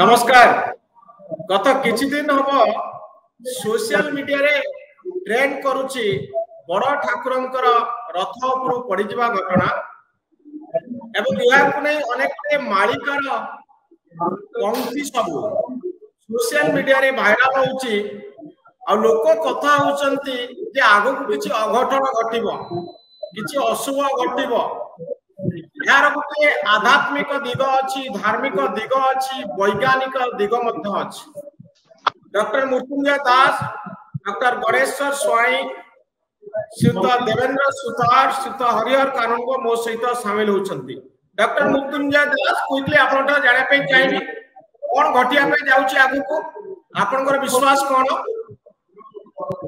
नमस्कार। गत किछि दिन हम सोशल मीडिया रे ट्रेंड करूची बड़ ठाकुरंकर रथ उपरु पड़ी जिबा घटना एवं याकु नै अनेक मालिकार पंक्ति सब सोशल मीडिया रे वायरल होची आ लोक कथा होचंती जे आगो को किछि अघटन घटिबो किछि अशुभ घटिबो यार गोटे आध्यात्मिक दिग अच्छी धार्मिक दिग अच्छी वैज्ञानिक दिग अच्छी। डॉक्टर मृत्युंजय दास डॉक्टर गणेश्वर स्वाई श्रीयुत देवेंद्र सुतार श्रीयुत हरिहर कानून मो सहित सामिल होती। डॉक्टर मृत्युंजय दास क्विकली आपन जाना चाहिए कौन घटिया जाऊँगी आगु आपनकर विश्वास कौन?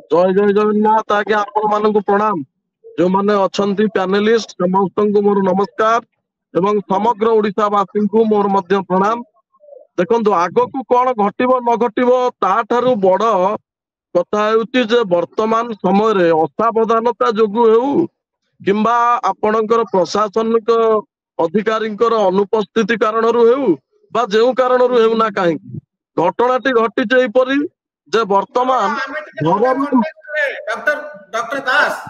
जय जय जगन्नाथ आज्ञा आपण मानक प्रणाम। जो माने अछंती पैनलिस्ट समस्त को मोर नमस्कार एवं समग्र ओडिशावासी को मोर मध्य प्रणाम। देखो आगो को कौन घटिबो न घटिबो ता ठारू बड़ कथा हेउची जे वर्तमान समय रे असावधानता जोगु हेउ किंबा आपणकर प्रशासनिक अधिकारींकर अनुपस्थिति कारणरू हेउ बा जेउ कारणरू हेउ ना काहे घटनाटी घटी जेई परी जे वर्तमान डॉक्टर डॉक्टर दास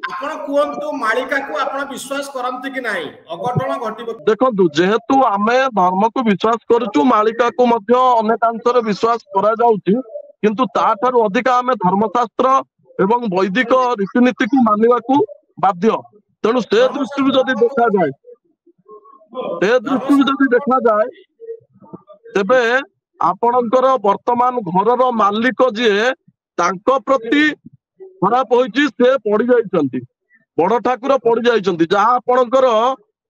आपण कोंतु मालिका को आपण विश्वास करंती कि नाही अघटन घटिबो? देखो जेहेतु आमे धर्म को विश्वास करूचु मालिका को मध्य अनेकांशरे विश्वास करा जाउची किंतु ता ठारू अधिक आमे धर्मशास्त्र एवं वैदिक रीतिनीति को मानिबा को बाध्य। तेणु से दृष्टि जदि देखा जाए तेबे आपणकर वर्तमान घरर मालिक जे तांको प्रति खराब होइची से पड़ी जाइछंती बड़ ठाकुर पड़ी जाइछंती जहाँ आपणकर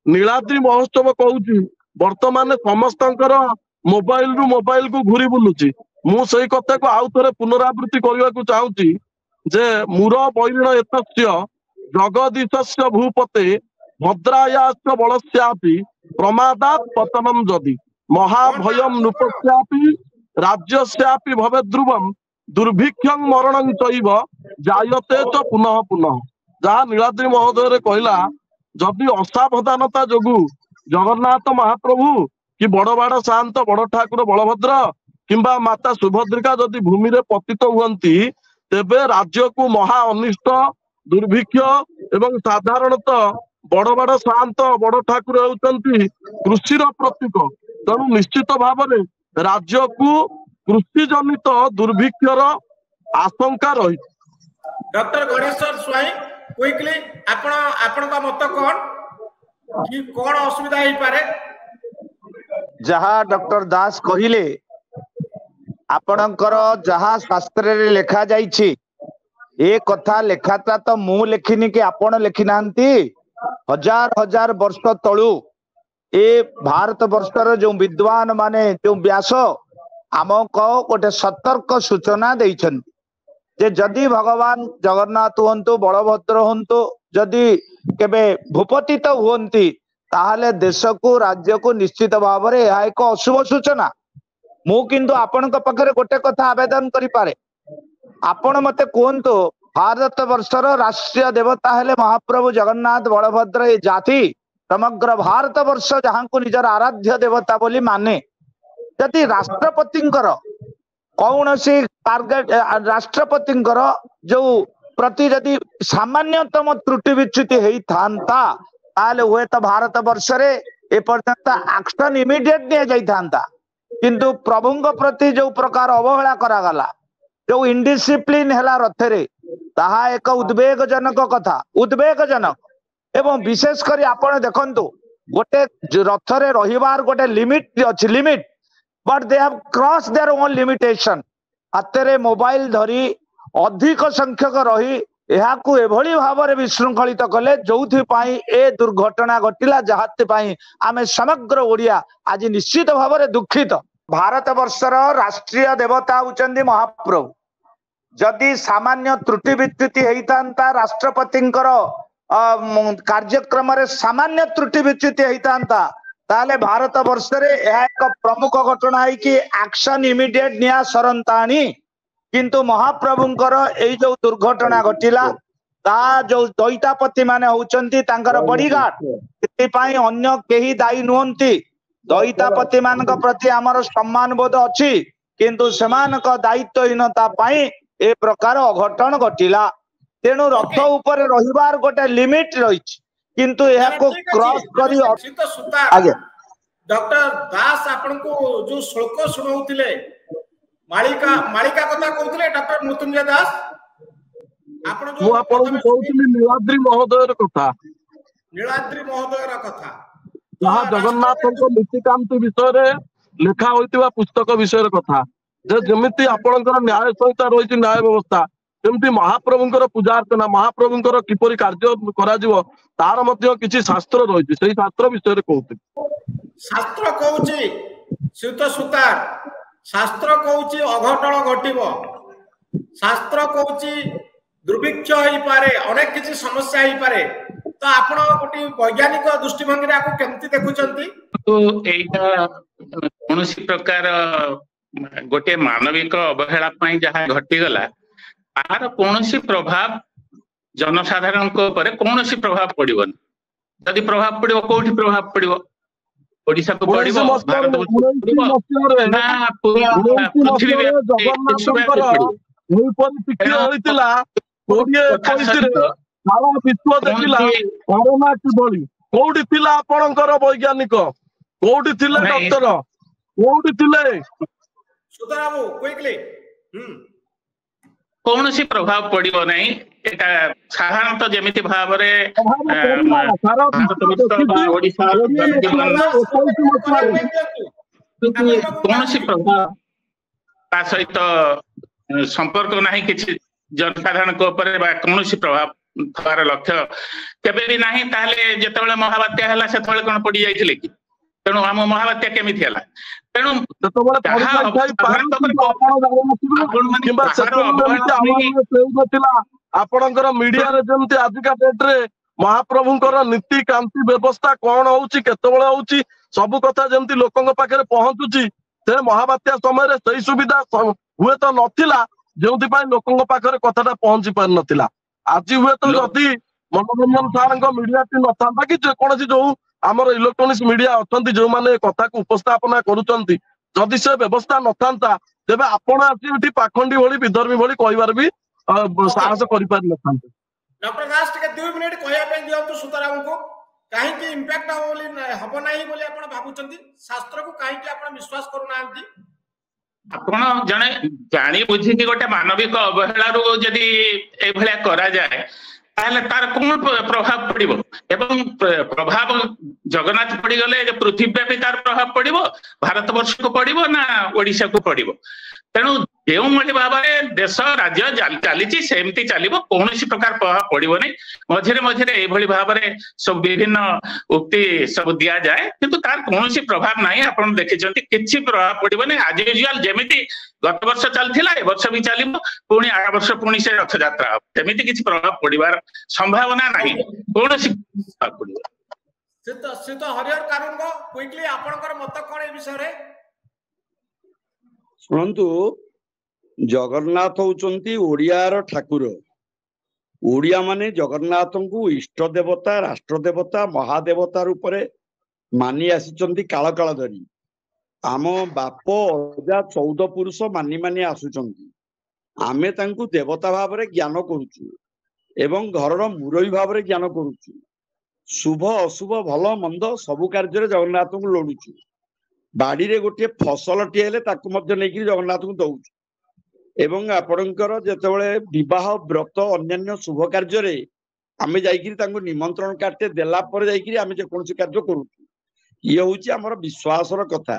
नीलाद्री महोत्सव कहूची वर्तमान समस्तंकर मोबाइल को घूरी बुलुची। मु सही कथा को आउ थरे पुनरावृत्ति करबा को चाहूची जे मूर बैरिण एतस्य जगदीशस्य भूपते भद्रायास्य बलस्यापि प्रमादात् पतनम जदि महाभयम नृपस्यापि राज्यस्यापि भवे ध्रुवम दुर्भिक्षं मरणं चैव जायते च पुनः पुनः। जहाँ नीलाद्री महोदय रे कहला जदि असावधानता जोगु जगन्नाथ महाप्रभु कि बड़बाड़ शांत बड़ ठाकुर बलभद्र किंबा माता सुभद्रिका जदि भूमि रे पतित हुअंती तेबे राज्य को महा अनिष्ट दुर्भिक्ष एवं साधारणतः बड़बाड़ शांत बड़ ठाकुर होउचंती कृषि प्रतीक। तेणु निश्चित भाव में राज्य को कृषि जनित दुर्भिक्षर आशंका रही। डॉक्टर गणेश्वर स्वाई क्विकली आपण का मत कौन कि कौन असुविधा ही पारे? जहाँ डॉक्टर दास कहिले आपणकर जहाँ शास्त्र रे लेखा जाइछि ए कथा लेखाता तो मु लेखिनी कि आपण लेखि नांती हजार हजार वर्ष तळु ए भारत वर्षर जो विद्वान माने जो व्यास आमको गोटे सतर्क सूचना देइछन जे जदि भगवान जगन्नाथ हुंतु बलभद्र हुंतु जदि केबे भूपतित हुंती ताहले देश को राज्य को निश्चित भाव में यह एक अशुभ सूचना। मु किंतु आपण पाखे गोटे कथा आवेदन करि पारे आपण मते कहतु भारत वर्षर राष्ट्रीय देवता हेले महाप्रभु जगन्नाथ बलभद्र ये जाति समग्र भारत वर्ष जहाँ को निजर आराध्य देवता बोली माने जदि राष्ट्रपतिंकर कौन सी टार्गेट राष्ट्रपतिंकर जो प्रति जदि सामान्यतम त्रुटि विच्युति होई थांता ताले हुए तो भारत वर्ष रे ए पर्यंत एक्शन इमीडिएट दिया जाई थांता किंतु प्रभुंक प्रति जो प्रकार अवहेला करा गला जो इनडिसिप्लिन हेला रथरे ताहा एक उद्वेगजनक कथा उद्वेगजनक एवं विशेष करी आपण देखंतु गोटे रथरे रहिबार गोटे लिमिट अछि limit but they have cross their own limitation. हाथ मोबाइल धरी अधिक संख्यक रही यहाकू एभली भाव में विशृंखलित कले जो ए दुर्घटना घटिला जहां आमे समग्र ओडिया आज निश्चित भाव में दुखित। भारत वर्षर राष्ट्रीय देवता होचंदी महाप्रभु जदि सामान्य त्रुटि विच्युति होता राष्ट्रपतिंकर कार्यक्रम सामान्य त्रुटि विच्युति होता ताले भारत वर्ष रे यह एक प्रमुख घटना है कि एक्शन इमीडिएट निया सरंताणी किंतु महाप्रभुंकर एई जो दुर्घटना घटिला ता जो दैतापति माने होचंती तांकर बॉडीगार्ड एति पई अन्य केही दायी नुहंती दईतापति मान प्रति आमर सम्मान बोध अच्छी किंतु सेमान दायित्वहीनता पाई ए प्रकार अघटन घटिला तेणु रथ ऊपर रहिबार गोटे लिमिट रही किंतु यह को क्रॉस करी आगे डॉक्टर दास आपन को जो श्लोक सुनाउतिले मालिका मालिका कथा कहउतिले डॉक्टर मृत्युंजय दास आपन जो आपन कहउतिले नीलाद्री महोदयर कथा जहाँ जगन्नाथ नीतिकांति विषय लेखा होइतिबा पुस्तक विषय कथा जे जेमिति आपनकर न्याय संहिता रही न्याय व्यवस्था सेमती महाप्रभुंकर पूजा अर्चना महाप्रभुंकर किपरि कार्य करा जिवो तार मध्य किछि शास्त्र रही सेही शास्त्र विषय कहउति शास्त्र कहउछि सुत सुतार शास्त्र कहउछि अघटन घटिबो शास्त्र कहउछि दुर्भिक्ष होई पारे अनेक किछि समस्या होई पारे तो आपण गोटे वैज्ञानिक दृष्टिभंगी आपको केमती देखुचंती तो एटा कोनोसी प्रकार गोटे मानविक अवहेला पई जहा घटी गला आर कोनोसी प्रभाव जनसाधारण को ऊपर कोनोसी प्रभाव पड़िबन यदि प्रभाव पड़िबो कोठी प्रभाव पड़िबो ओडिसा को पड़िबो भारत को ना पूरा पृथ्वी होइतिला 2021 रे सारा विश्व देखिला कोरोना किभली कोठी थिला आपनकर वैज्ञानिक कोठी थिले डॉक्टर कोठी थिले सुतराबू क्विकली कौनसी प्रभाव पड़िबो नहीं एटा साधारणतः जेमिति भाबरे कौनसी प्रभाव ता सहित संपर्क नहीं किछि जनसाधारण को ऊपर कौनसी प्रभाव थवार लक्ष्य केबे भी नहीं ताहले जेतेबेले महाबात्या हला सेतेबेले कोन पड़ी जाइथिले कि तेणु आम महाबात्या केमिति हला तेणु आपणकर मीडिया रे जेमति आजिका डेट रे महाप्रभुंकर नीति कांति व्यवस्था कौन होउची केतेबेले होउची सब कथा जेमति लोकंग पाखरे पहुंचुची से महाबात्या समय रे सही सुविधा हुए तो नथिला जेउति पाई लोकंग पाखरे कथाटा पहुंची पार नथिला आज हुए तो जदि मनोरंजन सार मीडिया टी नथा कि जेकोसी जो आमर इलेक्ट्रोनिक्स मीडिया अच्छा जो मैंने कथा को उपस्थापना करुँच जदि से व्यवस्था नथा तेज आपण आसी पाखंडी भली विधर्मी भली कहबार भी साहस कर डॉक्टर दास टिके 2 मिनिट कहया पे दियंतु सुतराम को काहे कि इंपैक्ट हबो नाही बोली आपण भाबुचंती शास्त्र को काहे कि आपण विश्वास करू नांती आपण जने जानी बुझी कि गोटे मानविक अवहेला रो यदि ए भलिया करा जाए ताहले तार कोन प्रभाव पड़िबो एवं प्रभाव जगन्नाथ पड़ी गले पृथ्वी व्यापी तार प्रभाव पड़िबो भारत वर्ष को पड़िबो ना ओडिसा को पड़िबो तेणु जो भाव में देश राज्य चली सेमती चलो कौन प्रकार प्रभाव पड़ो नहीं मझे मझे ये भाव में सब विभिन्न उक्ति सब दि जाए किंतु तार कौन प्रभाव ना आप देखते किसी प्रभाव पड़ो नहीं आज यूजुआल जमी गत वर्ष चलता ए वर्ष भी चलो पुणी आग वर्ष पुणी से रथ यात्रा हम सेमती किसी प्रभाव पड़ार संभावना ना कौन प्रभाव पड़ो हरिहर कारुंगो क्विकली आपनकर मत कोन ए विषय शुणु जगन्नाथ होउचंती ओडियार ठाकुर ओडिया माने जगन्नाथ को इष्ट देवता राष्ट्र देवता महादेवता रूप मानि आसिचंती काल काल धरी आम बाप अजा 14 पुरुष मानि मानि आसुचंती आमे तांकु देवता भाव में ज्ञान करुचु एवं घरर मुरबी भाव में ज्ञान करुचु शुभ अशुभ भल मंद सबु कार्य जगन्नाथ को लोड़ुचु बाड़ी रे गोटे फसल टी जगन्नाथ को दौचु एवं आपणकर जेतेबेले विवाह व्रत अन्यान्य शुभ कार्य आमे जाइकिरी निमंत्रण कार्ड देला पर जाइकिरी आमे जेकोसी कार्य करूछु ये होची हमर विश्वासर कथा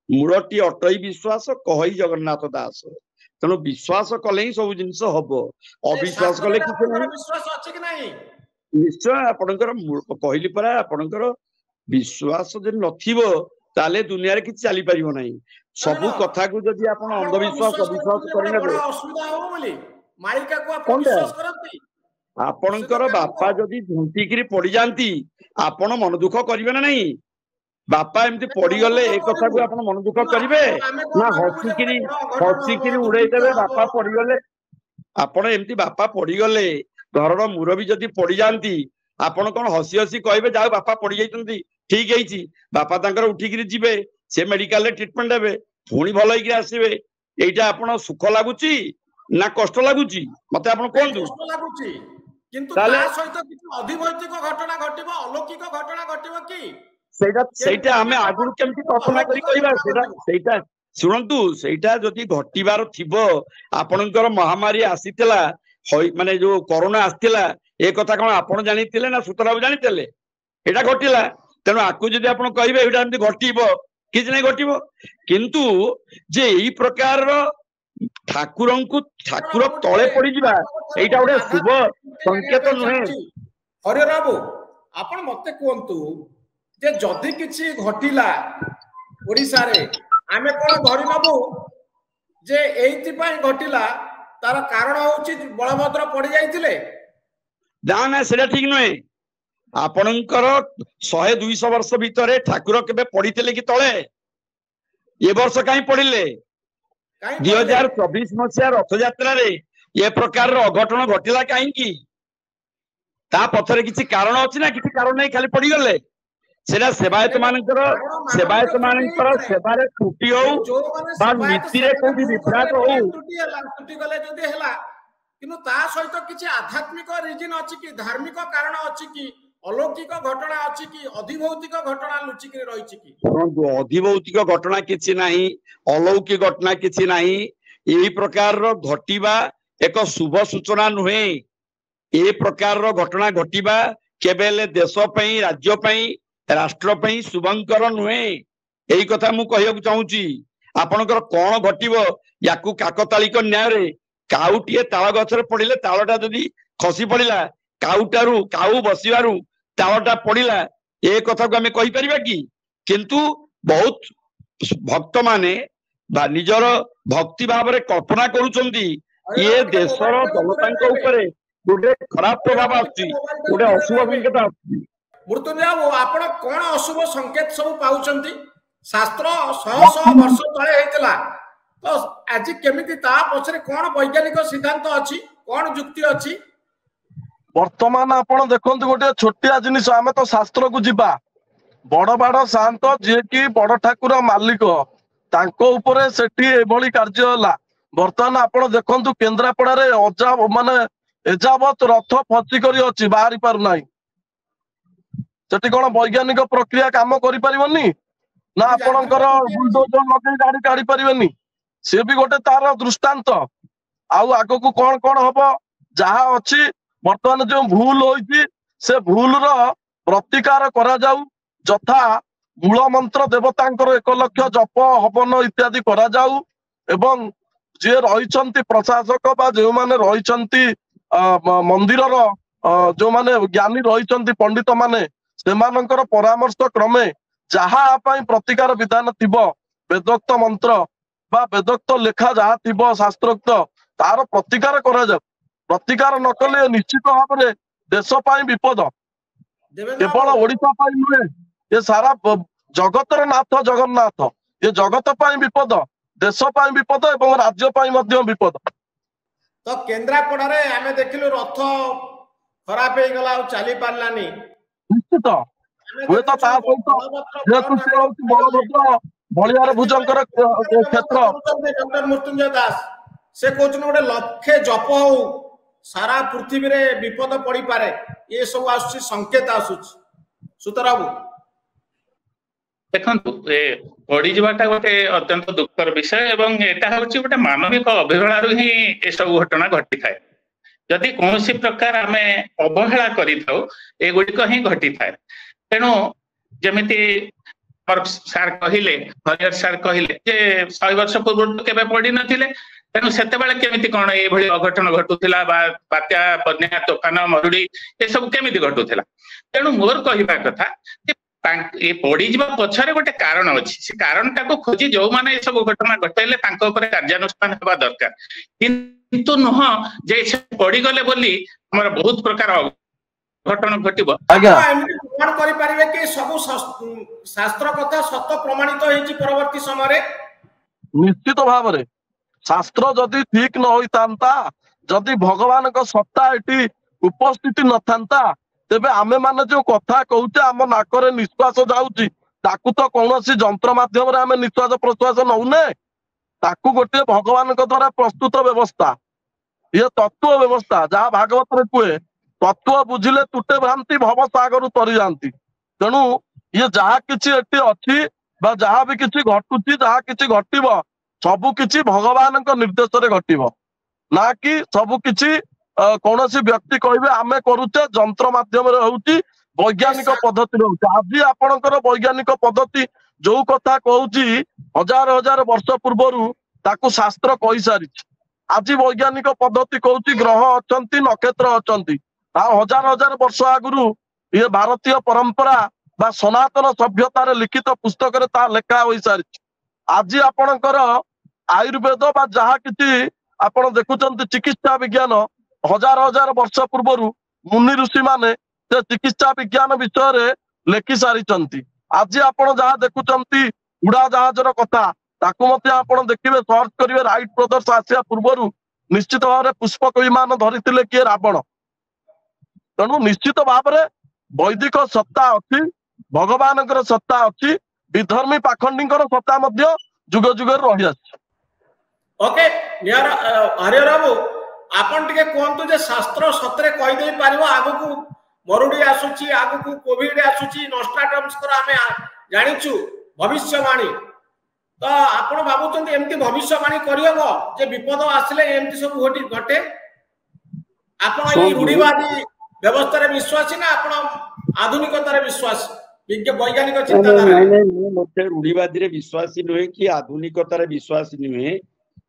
मूलटी अटई विश्वास कहई जगन्नाथ दास तेणु विश्वास कले ही सब जिनस हबो अविश्वास कले किछ नहीं विश्वास अछि कि नहीं निश्चय आपणकर कहली परा आपणकर विश्वास जे नथिबो ताले दुनिया रे किछ चली परिबो नहीं सबु कथा को जदि आपण अंधविश्वास अविश्वास करिना असुविधा हो बोली मालिका को आपण विश्वास करंती आपणकर बापा जदि झुंटीकरी पड़ी जानती आपण मन दुख करिवे ना नहीं बापा एमती पड़ी गले एक कथा को आपण मन दुख करिवे ना हसिकिरी उड़ाई देबे बापा पड़ी गले आपण एमती बापा पड़ी गले घरर मुरबी जदि पड़ी जानती ଆପଣ କଣ ହସି ହସି କହିବେ ଯାଉ ବାପା ପଡି ଯାଇଛନ୍ତି ଠିକ ହେଇଛି, ବାପା ତାଙ୍କର ଉଠିକିରି ଯିବେ, ସେ ମେଡିକାଲରେ ଟ୍ରିଟମେଣ୍ଟ ହେବେ, ପୁଣି ଭଲ ହେଇକି ଆସିବେ। এইটা ଆପଣ ସୁଖ ଲାଗୁଛି ନା କଷ୍ଟ ଲାଗୁଛି ମତେ ଆପଣ କୁହନ୍ତୁ। କଷ୍ଟ ଲାଗୁଛି, କିନ୍ତୁ ତା ତାହେଲେ ସହିତ କିଛି ଅଧିଭୌତିକ ଘଟଣା ଘଟିବ, ଅଲୌକିକ ଘଟଣା ଘଟିବ କି? ସେଇଟା କେମିତି ଆମେ ଆଗରୁ କେମିତି କଳ୍ପନା କରି ଅଲୌକିକ କହିବା? ଘଟଣା ଘଟିବ? ସେଇଟା ଶୁଣନ୍ତୁ, ସେଇଟା ଯଦି ଘଟିବାର ଥିବ, ଆପଣଙ୍କର ମହାମାରୀ ଆସିଥିଲା, ମାନେ ଯୋଉ କରୋନା ଆସିଥିଲା, ଏ କଥା କଣ ଆପଣ ଜାଣିଥିଲେ ନା ସୁତରାବୁ ଜାଣିଥିଲେ? ଏଇଟା ଘଟିଲା, ତେଣୁ ଆକୁ ଯଦି ଆପଣ କହିବେ ଏଇଟା ଏମିତି ଘଟିବ, କିଛି ନାହିଁ ଘଟିବ। କିନ୍ତୁ ଯେ ଏଇ ପ୍ରକାରର ଠାକୁର ତଳେ ପଡିଯିବା, ଏଇଟା ଗୋଟେ ଶୁଭ ସଂକେତ ନୁହେଁ। ହରିହର ବାବୁ, ଆପଣ ମତେ କୁହନ୍ତୁ ଯେ ଯଦି କିଛି ଘଟିଲା ଓଡିଶାରେ, ଆମେ କଣ ଧରି ନବୁ ଯେ ଏଇଥିପାଇଁ ଘଟିଲା, ତାର କାରଣ ହଉଛି ବଳଭଦ୍ର ପଡି ଯାଇଥିଲେ? ନା ନା, ସେଟା ଠିକ ନୁହେଁ। ଆପଣଙ୍କର 100-200 ବର୍ଷ ଭିତରେ ଠାକୁର କେବେ ପଡିଥିଲେ କି ତଳେ? ଏ ବର୍ଷ କାହିଁ ପଡିଲେ? 2024 ମସିହା ରଥଯାତ୍ରାରେ ଏ ପ୍ରକାରର ଅଘଟଣ ଘଟିଲା କାହିଁକି? ତା ପଛରେ କିଛି କାରଣ ଅଛି ନା କିଛି କାରଣ ନାହିଁ, ଖାଲି ପଡିଗଲେ? ସେଟା ସେବାୟତ ମାନଙ୍କର ସେବାରେ ତ୍ରୁଟି ହଉ ବା ନୀତିରେ କୋଉଠି ବିଭ୍ରାଟ ହଉ, ତ୍ରୁଟି ଗଲେ ଯଦି ହେଲା, କିନ୍ତୁ ତା ସହିତ କିଛି ଆଧ୍ୟାତ୍ମିକ ରିଜିନ ଅଛି କି, ଧାର୍ମିକ କାରଣ ଅଛି କି, ଅଲୌକିକ ଘଟଣା ଅଛି କି, ଅଧିଭୌତିକ ଘଟଣା ଲୁଚିକି ରହିଛି କି? ଅଧିଭୌତିକ ଘଟଣା କିଛି ନାହିଁ, ଅଲୌକିକ ଘଟଣା କିଛି ନାହିଁ। ଏହି ପ୍ରକାରର ଘଟିବା ଏକ ଶୁଭ ସୂଚନା ନୁହେଁ। ଏ ପ୍ରକାରର ଘଟଣା ଘଟିବା କେବେ ହେଲେ ଦେଶ ପାଇଁ, ରାଜ୍ୟ ପାଇଁ, ରାଷ୍ଟ୍ର ପାଇଁ ଶୁଭଙ୍କର ନୁହେଁ। ଏଇ କଥା ମୁଁ କହିବାକୁ ଚାହୁଁଛି। ଆପଣଙ୍କର କଣ ଘଟିବ, ୟାକୁ କାକତାଳିକ ନ୍ୟାୟରେ କାଉଟିଏ ତାଳ ଗଛରେ ପଡିଲେ ତାଳଟା ଯଦି ଖସି ପଡିଲା, କାଉ ବସିବାରୁ ତାଳଟା ପଡିଲା, ଏ କଥାକୁ ଆମେ କହିପାରିବା କି? କିନ୍ତୁ ବହୁତ ଭକ୍ତ ମାନେ ବା ନିଜର ଭକ୍ତି ଭାବରେ କଳ୍ପନା କରୁଛନ୍ତି ଏ ଦେଶର ଜନତାଙ୍କ ଉପରେ ଗୋଟେ ଖରାପ ପ୍ରଭାବ ଆସୁଛି, ଗୋଟେ ଅଶୁଭ ସଂକେତ ଆସୁଛି। ମୃତ୍ୟୁଞ୍ଜୟ ବାବୁ, ଆପଣ କଣ ଅଶୁଭ ସଂକେତ ସବୁ ପାଉଛନ୍ତି? ଶାସ୍ତ୍ର 100 ବର୍ଷ ତଳେ ହେଇଥିଲା, ତ ଆଜି କେମିତି ତା ପଛରେ କଣ ବୈଜ୍ଞାନିକ ସିଦ୍ଧାନ୍ତ ଅଛି, କଣ ଯୁକ୍ତି ଅଛି? ବର୍ତ୍ତମାନ ଆପଣ ଦେଖନ୍ତୁ, ଗୋଟେ ଛୋଟିଆ ଜିନିଷ, ଆମେ ତ ଶାସ୍ତ୍ରକୁ ଯିବା, ବଡ ସାଆନ୍ତ ଯିଏକି ବଡ ଠାକୁର ମାଲିକ, ତାଙ୍କ ଉପରେ ସେଠି ଏଭଳି କାର୍ଯ୍ୟ ହେଲା। ବର୍ତ୍ତମାନ ଆପଣ ଦେଖନ୍ତୁ କେନ୍ଦ୍ରାପଡାରେ ମାନେ ଏଯାବତ ରଥ ଫସି କରି ଅଛି, ବାହାରି ପାରୁନାହିଁ। ସେଠି କଣ ବୈଜ୍ଞାନିକ ପ୍ରକ୍ରିୟା କାମ କରିପାରିବନି ନା? ଆପଣଙ୍କର ବୁଲଡୋଜର ଲଗେଇ ଗାଡି କାଢି ପାରିବେନି? ସିଏ ବି ଗୋଟେ ତାର ଦୃଷ୍ଟାନ୍ତ। ଆଉ ଆଗକୁ କଣ କଣ ହବ, ଯାହା ଅଛି ବର୍ତ୍ତମାନ ଯୋଉ ଭୁଲ ହୋଇଛି, ସେ ଭୁଲର ପ୍ରତିକାର କରାଯାଉ, ଯଥା ମୂଳ ମନ୍ତ୍ର ଦେବତାଙ୍କର 1 ଲକ୍ଷ ଜପ ହବନ ଇତ୍ୟାଦି କରାଯାଉ, ଏବଂ ଯିଏ ରହିଛନ୍ତି ପ୍ରଶାସକ ବା ଯେଉଁମାନେ ରହିଛନ୍ତି ମନ୍ଦିରର ଯୋଉମାନେ ଜ୍ଞାନୀ ରହିଛନ୍ତି, ପଣ୍ଡିତ ମାନେ, ସେମାନଙ୍କର ପରାମର୍ଶ କ୍ରମେ ଯାହା ପାଇଁ ପ୍ରତିକାର ବିଧାନ ଥିବ, ବେଦୋକ୍ତ ମନ୍ତ୍ର ବା ବେଦୋକ୍ତ ଲେଖା ଯାହା ଥିବ ଶାସ୍ତ୍ରୋକ୍ତ, ତାର ପ୍ରତିକାର କରାଯାଉ। ପ୍ରତିକାର ନ କଲେ ନିଶ୍ଚିତ ଭାବରେ ଦେଶ ପାଇଁ ବିପଦ, କେବଳ ଓଡିଶା ପାଇଁ ନୁହେଁ, ଏ ସାରା ଜଗତର ନାଥ ଜଗନ୍ନାଥ, ଏ ଜଗତ ପାଇଁ ବିପଦ, ଦେଶ ପାଇଁ ବିପଦ ଏବଂ ରାଜ୍ୟ ପାଇଁ ମଧ୍ୟ ବିପଦ। ତ କେନ୍ଦ୍ରାପଡାରେ ଆମେ ଦେଖିଲୁ ରଥ ଖରାପ ହେଇଗଲା, ଆଉ ଚାଲି ପାରିଲାନି। ନିଶ୍ଚିତ, ହୁଏତ ତା ସହିତ ଯେହେତୁ ସେ ହଉଛି ବଳଭଦ୍ର ବଳିଆର ଭୁଜଙ୍କର କ୍ଷେତ୍ର। ଡକ୍ଟର ମୃତ୍ୟୁଞ୍ଜୟ ଦାସ ସେ କହୁଛନ୍ତି ଗୋଟେ ଲକ୍ଷେ ଜପ ହଉ, ସାରା ପୃଥିବୀରେ ବିପଦ ପଡିପାରେ, ଏ ସବୁ ଆସୁଛି, ସଂକେତ ଆସୁଛି। ସୁତରାବୁ ଦେଖନ୍ତୁ, ଏ ପଡିଯିବାଟା ଗୋଟେ ଅତ୍ୟନ୍ତ ଦୁଃଖର ବିଷୟ, ଏବଂ ଏଟା ହଉଛି ଗୋଟେ ମାନବିକ ଅବହେଳାରୁ ହିଁ ଏସବୁ ଘଟଣା ଘଟିଥାଏ। ଯଦି କୌଣସି ପ୍ରକାର ଆମେ ଅବହେଳା କରିଥାଉ, ଏଗୁଡିକ ହିଁ ଘଟିଥାଏ। ତେଣୁ ଯେମିତି ସାର୍ କହିଲେ, ହରିହର ସାର୍ କହିଲେ ଯେ 100 ବର୍ଷ ପୂର୍ବରୁ କେବେ ପଡିନଥିଲେ, ତେଣୁ ସେତେବେଳେ କେମିତି କଣ ଏଇଭଳି ଅଘଟଣ ଘଟୁଥିଲା, ବା ବାତ୍ୟା, ବନ୍ୟା, ତୋଫାନ, ମରୁଡି ଏସବୁ କେମିତି ଘଟୁଥିଲା? ତେଣୁ ମୋର କହିବା କଥା ଯେ ଏ ପଡିଯିବା ପଛରେ ଗୋଟେ କାରଣ ଅଛି, ସେ କାରଣଟାକୁ ଖୋଜି ଯୋଉମାନେ ଏସବୁ ଘଟଣା ଘଟାଇଲେ ତାଙ୍କ ଉପରେ କାର୍ଯ୍ୟାନୁଷ୍ଠାନ ହେବା ଦରକାର। କିନ୍ତୁ ନୁହଁ ଯେ ସେ ପଡିଗଲେ ବୋଲି ଆମର ବହୁତ ପ୍ରକାର ଘଟଣା ଘଟିବ। ପ୍ରମାଣ କରିପାରିବେ କି ସବୁ ଶାସ୍ତ୍ର କଥା ସତ ପ୍ରମାଣିତ ହେଇଛି ପରବର୍ତ୍ତୀ ସମୟରେ? ନିଶ୍ଚିତ ଭାବରେ ଶାସ୍ତ୍ର ଯଦି ଠିକ ନ ହୋଇଥାନ୍ତା, ଯଦି ଭଗବାନଙ୍କ ସତ୍ତା ଏଠି ଉପସ୍ଥିତି ନଥାନ୍ତା, तेबे आमे माने जो कथा कहूचे आम नाकरे निश्वास जाउची ताकू तो कौनसी जंत्र माध्यम रे आमे निश्वास प्रश्वास नौने ताकू गोटे भगवान द्वारा प्रस्तुत व्यवस्था ये तत्व व्यवस्था जहाँ भागवत कहे तत्व बुझिले तुटे भ्रांति भव सागर तरी जाती तेणु ये जहाँ किसी एटी अच्छी जहाँ भी किसी घटुची जहाँ किसी घटिब सबु किछि भगवान निर्देश रे घटिब ना कि सबु किछि कौन व्यक्ति कहे आमे करुचे जंत्र माध्यम होउची वैज्ञानिक पद्धति होउची आज आपणकर वैज्ञानिक पद्धति जो कथा कहूची हजार हजार वर्ष पूर्वरु ताकू शास्त्र कहि सारी आज वैज्ञानिक पद्धति कहूची ग्रह अछंती नक्षत्र अछंती हजार हजार वर्ष आगुरु ये भारतीय परंपरा बा सनातन सभ्यतार लिखित पुस्तक रे ता लेखा होई सारी आज आपणकर आयुर्वेद बा जहाँ किछि आपण देखुचंती चिकित्सा विज्ञान हजार हजार वर्ष पूर्वरु मुनि ऋषि माने से चिकित्सा विज्ञान विषय रे लेखि सारी आज आपण जहाँ देखुचंती उड़ा जहाजर कथा ताकू मते आपण देखिबे सर्च करिवे राइट ब्रदर्स आसिया पूर्वरु निश्चित भाव में पुष्पक विमान धरिथिले किए रावण तेणु निश्चित भाव में वैदिक सत्ता अच्छी भगवान सत्ता अच्छी विधर्मी पाखंडी सत्ता मध्य जुग जुग रही आछि। ओके हरिहर बाबू आपण टिके कहंतु जे शास्त्र सत्रे कहि दे पारिबो आगु मरुडी आसुची आगु कोविड आसुची नोस्ट्राडामस कर आमे जानिचु भविष्यवाणी तो आपण भाबुचंती एमती भविष्यवाणी करियबो जे विपद आसले एमती सब घटे आपण ई रूढ़िवादी व्यवस्था रे विश्वासी ना आपण आधुनिकता रे विश्वासी वैज्ञानिक चिंताधारा नहीं मते रूढ़िवादी रे विश्वासी नुहे कि आधुनिकता रे विश्वासी नुहे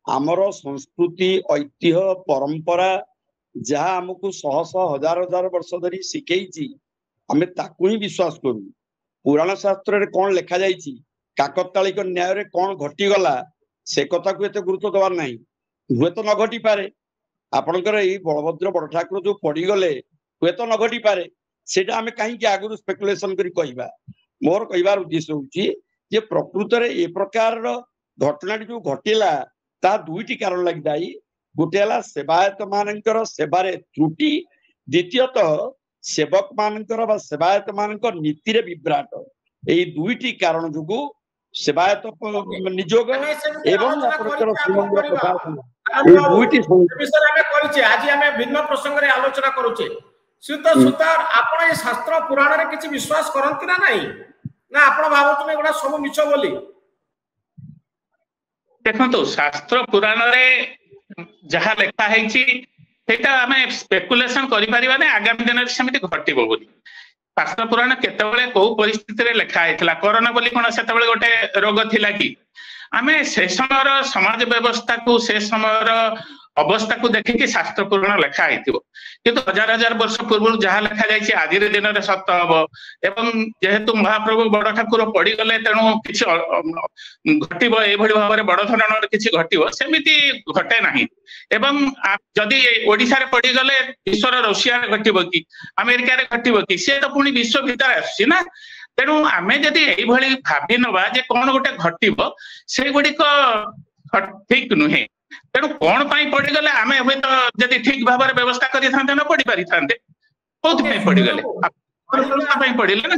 आमर संस्कृति ऐतिह्य परंपरा जहाँ आमको शह शह हजार हजार वर्ष धरी शिखई आमे ताकू ही विश्वास करू पुराण शास्त्र रे कौन लिखा जाइछि काकतालिक न्याय रे कौन घटीगला से कथा को एते गुरुत्व देवार नहीं हुए तो न घटी पारे आपणकर एई बलभद्र बड़ ठाकुर जो पड़ीगले हुए तो न घटी पारे सेटा आमे कहीं आगु स्पेकुलेशन करी कहबा मोर कहबार उद्देश्य होची जे प्रकृत रे ए प्रकार घटना जो घटिला ता दुईटी कारण लगी दायी गोटे सेवायत मानकर सेवारे त्रुटि द्वितीयतः सेवक मानकर बा सेवायत मानकर नीति रे विभ्राट एई दुईटी कारण जुगु सेवायत निजोग एवं आपनकर श्रीमंदिर प्रशासन एई दुईटी विषय हमें करिचे आज हमें भिन्न प्रसंग रे आलोचना करूचे सुत सुतार आपण ए शास्त्र पुराण रे किछि विश्वास करंती ना नहीं ना आपण भाबुतने एगुडा सब मिछ बोली देखो शास्त्र पुराण रे जहाँ लेखा है आम स्पेकुलेशन कर आगामी दिन में घटब बोली शास्त्र पुराण केतबेले कौ परिस्थिति रे लेखा है कोरोना बोली कौन से गोटे रोग थिला कि आमे से समय समाज व्यवस्था को से समय अवस्था को देखिकी शास्त्र पुराण लेखा किंतु हजार हजार वर्ष पूर्व जहाँ लेखा जाइए आज दिन में सत हम एवं जेहेतु महाप्रभु बड़ ठाकुर पड़गले तेणु किसी घटब यही भाव में बड़ धरण किसी घटब सेमती घटे ना एवं जदि ओडिशा रे पड़गले विश्वर रशिया घटब कि अमेरिका रे घटब कि सी तो पुणी विश्व भीतर आसुना तेणु आमे जदि यही भावी नवा जे कौन गोटे घटब से गुड़िक ठीक नुहे तेणु कौन पड़गले आम हूँ तो जब ठीक भाव में व्यवस्था करें न पढ़ी पारि था कौन पड़गले पड़े ना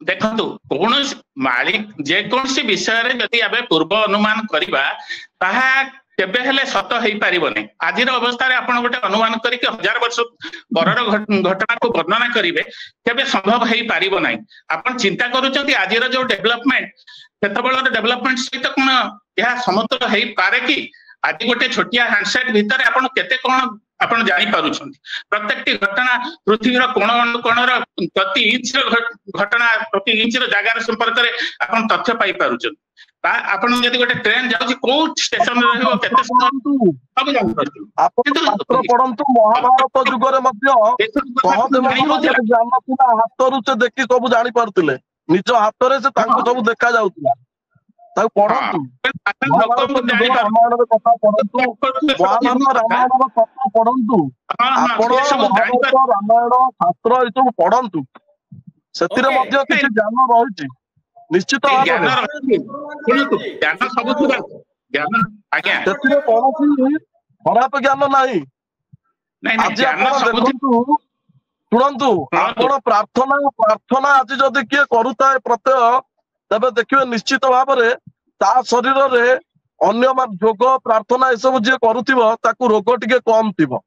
देखु कौन मालिक जेकोसी विषय जदि आम पूर्व अनुमान करवा केबे हेले सत हो पारिबनी आज अवस्था आपण गोटे अनुमान करके हजार वर्ष परर घटना को वर्णना करेंगे केबे संभव हो पारिबो नाही आपण चिंता करूचंती आज जो डेवलपमेंट केतबेल डेवलपमेंट सहित कौन यह समतुल हो पारे कि आज गोटे छोटिया हैंडसेट भितर आपण केते कौन आपण जानी पारुछंती प्रत्येकटी घटना पृथ्वीर कोण अनुकोणर प्रति इंच घटना प्रति इंच जगार संपर्क में आपण तथ्य पाई पारुछंती आपण जदि गोटे ट्रेन जाउची को स्टेशन रहबो केते समय सब जानि पारछु आपण शास्त्र पढंतु महाभारत युग रे मध्य सहदेव ज्ञान पुरा हातरु से देखि सब जानि पारतिले निज हाथ रे से तांको सब देखा जाउतिला ताऊ पढंतु रामायण कथा पढंतु महाभारत रामायण कथा पढंतु आपण महाभारत रामायण शास्त्र ए सब पढंतु सेतिरे मध्य किछि ज्ञान रहिछि निश्चित ज्ञान सब ज्ञान आज्ञा कौन खराब ज्ञान नहीं आज देखु शुणु आपण प्रार्थना आज जदि किए करूता प्रत्यय तेबे देखिए निश्चित भाव में ता शरीर रे अन्य जोग प्रार्थना एसबू जी करुथिबो ताकू रोग टिके कम थिबो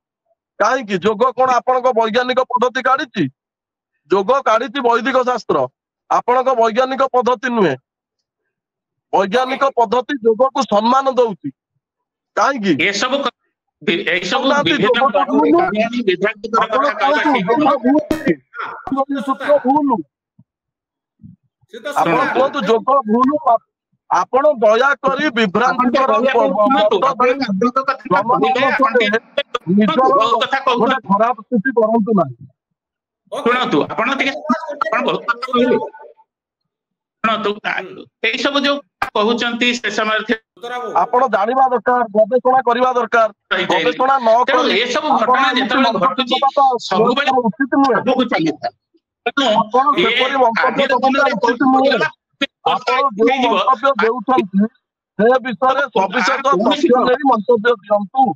कहीं जोग कौन आपण वैज्ञानिक पद्धति काढ़ी जोग काढ़ी वैदिक शास्त्र आपण वैज्ञानिक पद्धति नुहे वैज्ञानिक पद्धति जोग को सम्मान दउची कहीं जोग भूल आपण दया करी विभ्रांति खराब स्थिति करंतु ना शुणु आपण बहुत शुणु ए सब जो कहउचंती से समय आपण जानिबा दरकार गवेषणा करबा दरकार गवेषणा न करे ए सब घटना जेतले घटुची सब बेले उचित नुहे को चलिता आपण पेपर वक्तव्य उचित नुहे आपण जो वक्तव्य देउछंती से विषय सविशेष तथ्य नै मंतव्य दियंतु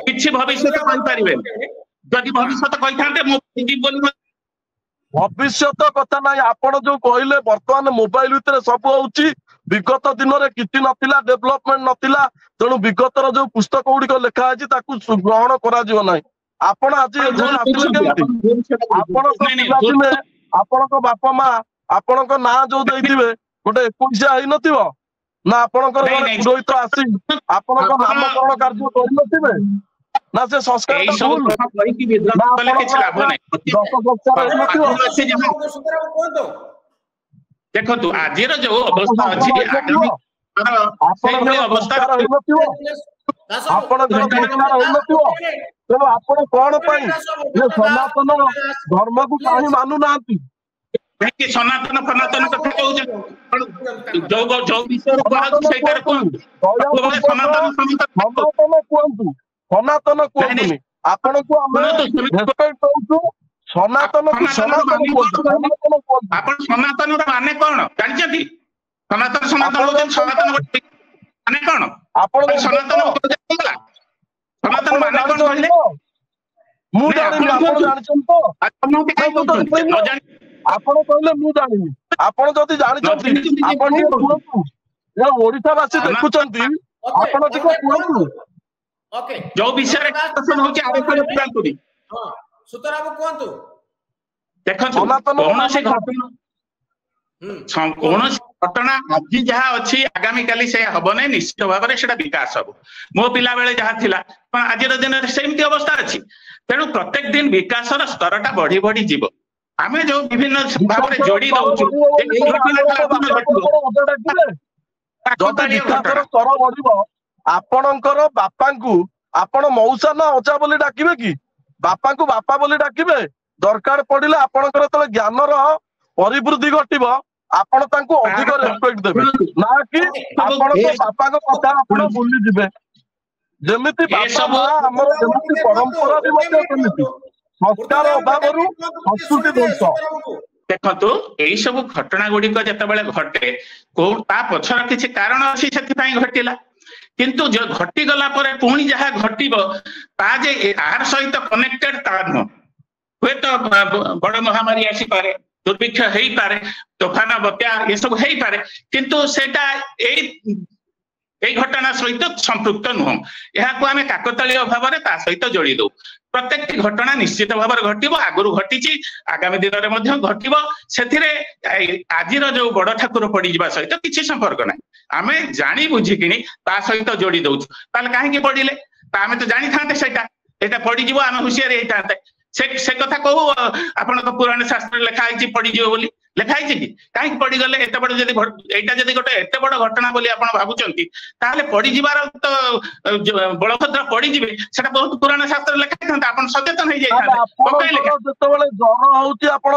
किछि भविष्य कहि परिबे जदि भविष्य कहि थांते मो बोली भविष्य कथा ना आपण जो कहले वर्तमान मोबाइल भितर सब होउची विगत दिन में किसी नथिला डेवलपमेंट नथिला तेणु विगतर जो पुस्तक गुड़िक लिखा है ताकू ग्रहण करा जिवो नाही आपण आज आपण बापा माँ आपण ना जो देथिबे गोटे 21 आइ नथिबो ना आपण पुरोहित आसी आपण नामकरण कार्य करि नथिबे ना से संस्कार देखो आज जो अवस्था अच्छी अवस्था आपण कौन सनातन धर्म को कहीं मानु ना सनातन फनातन कथा कहू जो विषय सनातन कहतु आपण को रेस्पेक्ट दउछु सनातन को सनातन आपण सनातन माने कौन जानछथि सनातन सनातन सनातन माने कौन आपण सनातन सनातन माने कौन कहले मु जानि आपण जानछन तो आपण कहले मु जानि आपण जदी जानिछथि आपण के कहतु या ओडिसा वासी देखुचंती आपण टिको कहतु ओके जो विषय रे कथन होची आरेखन पुरांतुनी हां सुतराब कोंतु देखो कौनसी घटना आज जहाँ अच्छी आगामी काली से हम ना निश्चित भाव में से विकास हम मो पिला बेले जहाँ थिला आज दिन में सेमती अवस्था अच्छी तेणु प्रत्येक दिन विकास स्तरटा बढ़ी बढ़ी जीव आम जो विभिन्न भाव में जोड़ी दउछु स्तर बढ़ आपणकर बापा को आपण मौसा ना अजा बोली डाकिबे कि बापा को बापा बोली डाकिबे दरकार पड़िले आपणकर तले ज्ञान परिवृद्धि घटिबो आपण तांको अधिक रेस्पेक्ट देबे ना कि आपण तो बापा को कथा आपण भूली जिबे जेमिति बापा हमर जेमिति परंपरा भी मते केमिति संस्कार अभावरु संस्कृति ध्वंस देखो यही सब घटना गुड़िक जिते घटे को पछर किसी कारण अच्छी से घटिला किंतु जो घटी गला परे पुणी जहाँ घटिबो ताजे आर सहित कनेक्टेड ता न हुए तो बड़ महामारी आसी पारे दुर्भिक्ष हेई पारे तोफान बत्या ये सब हेई पारे किंतु सेटा ए घटना सहित संपृक्त नुह यहाँ को आम काकतालीय भाव में ता सहित जोड़ी दो प्रत्येक घटना निश्चित भाव में घटिबो आगुरु घटिची आगामी दिन में घटिबो सेथिरे आजिर जो बड़ ठाकुर पड़ी जा सहित किसी संपर्क ना आम जानी बुझिकी ता सहित जोड़ी दउछु ताले काहे पड़िले आम तो जानी था सेटा पड़ीज आम हुशियार होता से कथा कहू आपण पुराण शास्त्र लिखाई पड़ीज बोली लिखाई कि कहीं पड़गले एत बड़ जब यहाँ जब गोटे एत बड़ घटना बोली आप भावुंट ताहले पड़ीजार तो बलभद्र पड़ीजे से बहुत पुराण शास्त्र लिखाई था आप सचेतन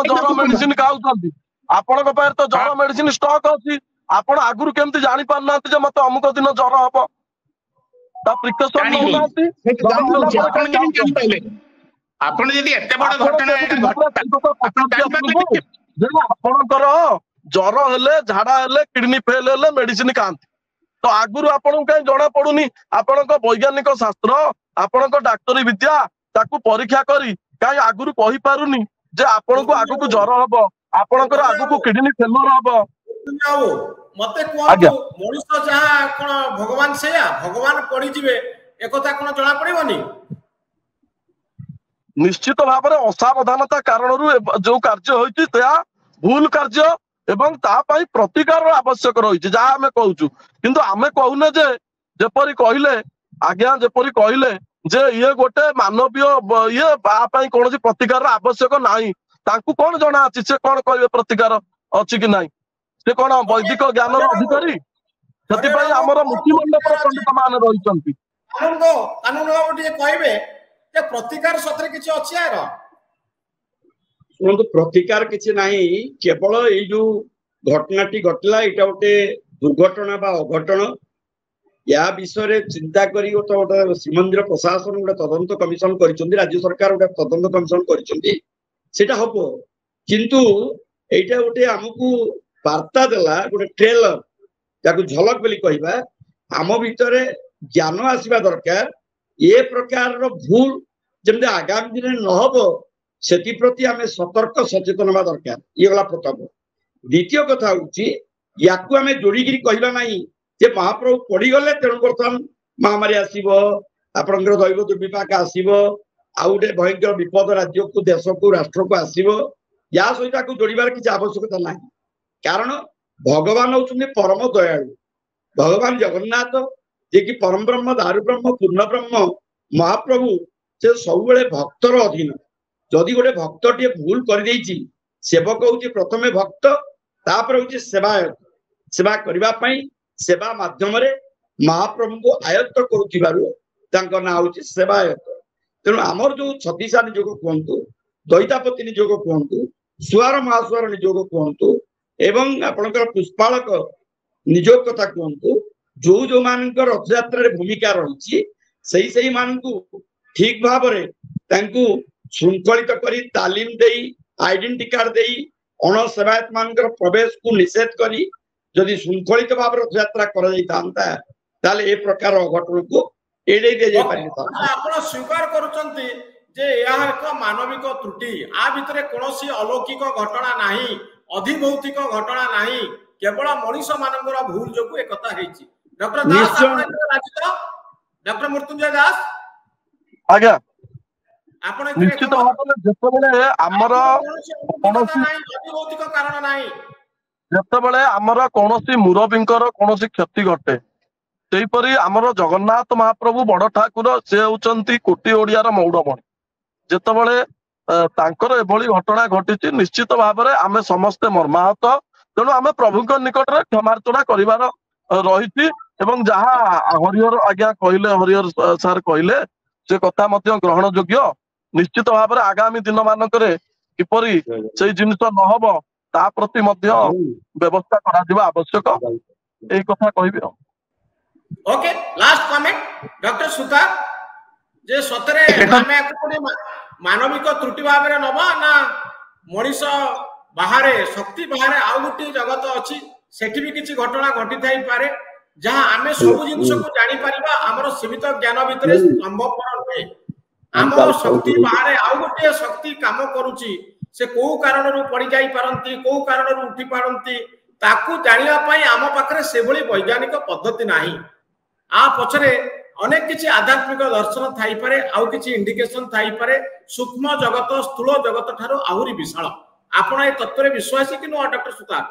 जर मेडिसिन खाऊँ आपण तो जर मेडिसिन स्टॉक अच्छी आपण आगुरी केमती जानी पारना मत अमुक दिन जर हम प्रिकसन आपण जदि एते बड़ घटना आपणकर जर हेले झाड़ा हेले किडनी फेल हेले मेडिसिन खाती तो आगुरु आपन कहीं जना पड़ुनी आपनक वैज्ञानिक शास्त्र आपनक डाक्टरी विद्या ताकू परीक्षा करी कहीं आगुरु कहि पारुनी जे आपन को आगु को ज्वर हबो आपनकर आगु को किडनी फेलर हबो मते कहतु मनुष्य जहा कोन भगवान सेया भगवान पड़ी जिवे एकथा कोन जणा पड़िबोनी निश्चित भाव में असावधानता कारण जो कार्य होइछि त्या भूल कार्य एवं ता पई प्रतिकार आवश्यक रही जहाँ आम कहूँ किंतु आमे कहूने जे जेपरी कहले आज्ञा जेपरी कहले जे ये गोटे मानवीय ये बाई कौन प्रतिकार आवश्यक नाही तांकू कौन जना अछि से कौन कहबे प्रतिकार अछि कि नाही से कौन वैदिक ज्ञान अधिकारी सेति आमर मुख्यमंडल पंडित मान रहिसंती कानून गोटे कहबे जे प्रतिकार सतरे किछि अछि यार शुणु प्रतिकार किसी नहीं केवल ये जो घटनाटी घटला यहाँ गोटे दुर्घटना बा अघटन या विषय चिंता करी गोटे श्रीमंदिर प्रशासन गोटे तदंत कमिशन कर राज्य सरकार गोटे तदंत कमिशन कर हम किंतु एटा गोटे आमको वार्ता देला गोटे ट्रेलर जाको झलक बोली कहबा आम भितर ज्ञान आसवा दरकार ये प्रकार भूल जमि आगामी दिन न हो सेति प्रति आमे सतर्क सचेतन हवा दरकार ये गला प्रथम द्वितीय कथा होची याकू आमे जोड़ीगिरी कहला नहीं जे महाप्रभु पड़ी गले तेणु बर्तमान महामारी आसीबो आपनकर दैव दुर्विपाक आसीबो आ गोटे भयंकर विपद राज्य को देश को राष्ट्र को आसीबो या सहित को जोड़ीबार किसी आवश्यकता नहीं कारण भगवान होचुने परम दयालु भगवान जगन्नाथ जे कि परम ब्रह्म दारु ब्रह्म पूर्ण ब्रह्म महाप्रभु से सब भक्तर अधीन जदि गोटे भक्त टे भूल कर सेवक हूँ प्रथमे भक्त तापर हूँ सेवायत सेवा करने सेवा माध्यम महाप्रभु को आयत्त करुवा ना हूँ सेवायत तेणु आमर जो छत्तीसा निजोग कहतु दैतापति निजोग कहतु सुआर महासुआर निजोग कहतु एवं आपणकर पुष्पालक निजोग कथा कहतु जो जो मान रथयात्रा भूमिका रही से मानू ठीक भाव श्रृंखलित करी तालीम दे आइडेंटिटी कार्ड दे अण सेवायत मान प्रवेश को निषेध करी जदि श्रृंखलित भाव रथयात्रा कर ए प्रकार अघटन को एड़े दे जाय पारे आपण स्वीकार करूचंती जे यह एक मानविक त्रुटि आ भितरे कोनोसी अलौकिक घटना नाही अधिभौतिक घटना नाही केवल मनुष मानकर भूल जोगु एकता हेची डॉक्टर दास डॉक्टर मृत्युंजय दास आज्ञा निश्चित भाव जेतबेले आमर कोनोसी अधिभौतिक कारण नाही जेतबेले आमर कोनोसी मुरबींकर कोनोसी क्षति घटे सेहीपरि आमर जगन्नाथ महाप्रभु बड़ ठाकुर से होचंती कोटी ओडियार मौड़मणि जेतबेले तांकर एभली घटना घटी निश्चित भाव में आम समस्ते मर्माहत तेणु आम प्रभु निकट में क्षमार्चना कर रही जहाँ हरिहर आज्ञा कहले हरिहर सार कहले से कथा ग्रहण योग्य निश्चित भाव में आगामी दिन मानक किपरि से जिनिस न हो ता प्रति व्यवस्था करा आवश्यक यही कथा कहबी okay last comment doctor Sutar जे सतरे आमे कोनी मानविक त्रुटि भाव में नबा ना मनीष बाहरे शक्ति बाहरे आउ गोटे जगत अच्छी सेठी भी किसी घटना घटी थाई पारे जहां आमे सब जिनिस को जानि परिबा हमर सीमित ज्ञान भितरे संभवपर नहे हमर शक्ति बाहरे आउ गोटे शक्ति काम करूची से को कारण रु पड़ी जाई पारंती को कारण रु उठी पारंती ताकू जानिया पई आम पाखरे से भली वैज्ञानिक पद्धति नाही आ पछरे अनेक किसी आध्यात्मिक दर्शन थाई पारे आउ किसी इंडिकेशन थाई पारे सूक्ष्म जगत स्थूल जगत ठारो आहुरी विशाल आपण ए तत्व रे विश्वासी कि नो डॉक्टर सुतार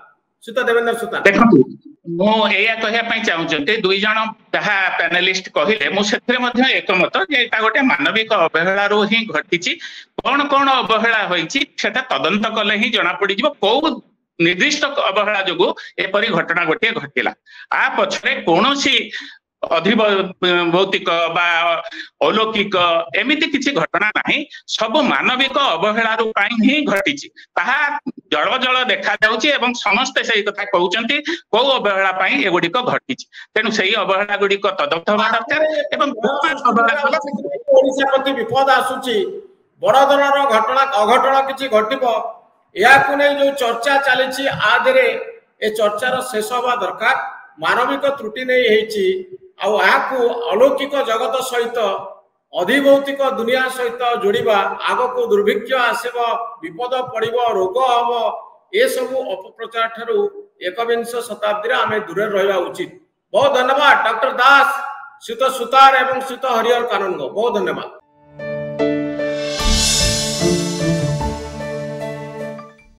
सुता देवेंद्र सुतार देखंतु मो एया कहया पई चाहू छते दुई जण जहा पैनलिस्ट कहिले मो सेथरे मध्ये एकमत जे एटा गोटे मानविक अवहेला रो ही घटिची कोन कोन अवहेला होईची सेटा तदंत कले ही जणा पड़ी जिवो को निर्दिष्ट अवहेला जोगु एपरि घटना गोटे घटिला आ पछरे कोनोसी अधिभौतिक बा अलौकिक एमिति किसी घटना नहीं सब मानविक अवहेला ही घटी जल जल देखा जाउछि समस्ते से कथा कहउचंती को अवहेला पई एगुडिक घटी तेणु से अवहेला गुडिक तदंत होबा दरकार एवं ओडिसा प्रति विपद आसुछि बड़ धरनर घटना अघटना किछि घटिबो या को नै जो चर्चा चलीछि आदरे ए चर्चार शेष होबा दरकार मानविक त्रुटि नहीं हेछि आउ आकु अलौकिक जगत सहित अधिभौतिक दुनिया सहित जोड़िबा आगको दुर्भिक्ष आसीब विपद पड़िबो रोग हबो ए सब अपप्रचार ठारू 21 शताब्दी रे आमे दूर रहबा उचित। बहुत धन्यवाद डॉक्टर दास, श्रीयुत सुतार एवं श्रीयुत हरिहर कानूनगो, बहुत धन्यवाद।